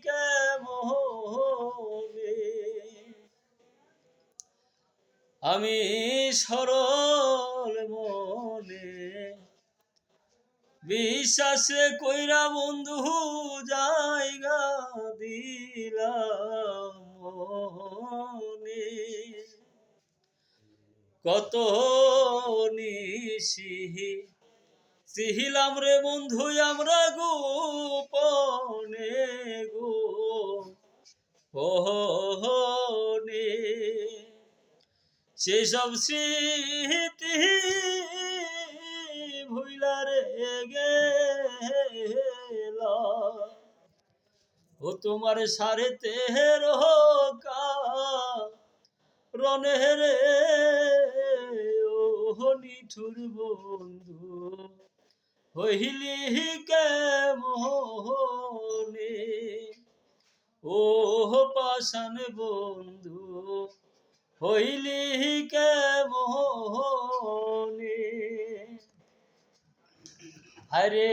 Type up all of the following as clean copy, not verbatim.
কেমনে আমি সরল মনে বিশ্বাসে কইরা বন্ধু জায়গা দিলাম মনে কত নিশি সিহিলাম রে বন্ধু আমরা গোপনে গো ওহনে সেসব স্মৃতি ভুইলা রে গেলা ও তোমার সারেতে রনে রে ও নিঠুর বন্ধু হইলি কেমনে ও পাষাণ বন্ধু হইলি কেমনে আরে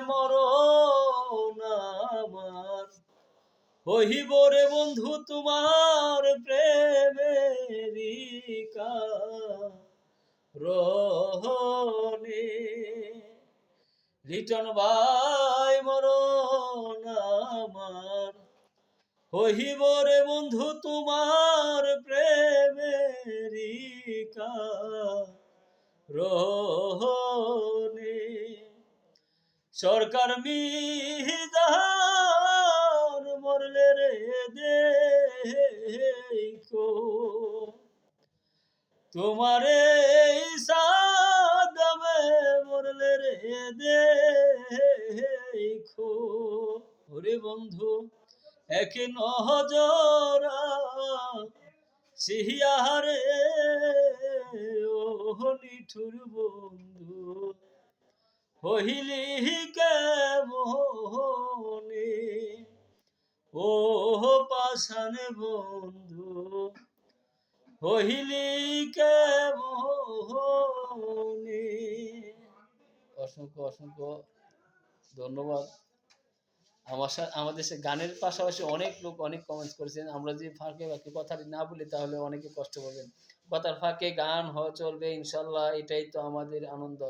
মরণ আমার হইব রে বন্ধু তোমার প্রেমেরিকা রহনে লিটন ভাই মরণ আমার হইব রে বন্ধু তোমার প্রেমেরিকা রহনে সরকার মিজান মরলে রে দেখো তোমারে সাদমে মরলে রে দেখো ওরে বন্ধু এক নজরা সিহিয়ারে ও নিঠুর বন্ধু হইলি কেমনে ও পাষাণ বন্ধু হইলি কেমনে অসংখ্য অসংখ্য ধন্যবাদ আমাদের সে গানের পাশাপাশি অনেক লোক অনেক কমেন্টস করেছেন আমরা যদি ফাঁকে বাকি কথাটি না বলি তাহলে অনেকে কষ্ট পাবেন কথার ফাঁকে গান চলবে ইনশাল্লাহ এটাই তো আমাদের আনন্দ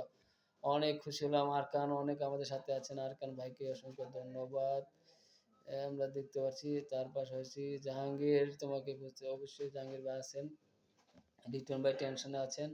অনেক খুশি হলাম আরকান অনেক আমাদের সাথে আছেন আরকান ভাইকে অসংখ্য ধন্যবাদ আমরা দেখতে পাচ্ছি তার পাশাপাশি জাহাঙ্গীর তোমাকে বুঝতে অবশ্যই জাহাঙ্গীর ভাই আছেন লিটন ভাই টেনশনে আছেন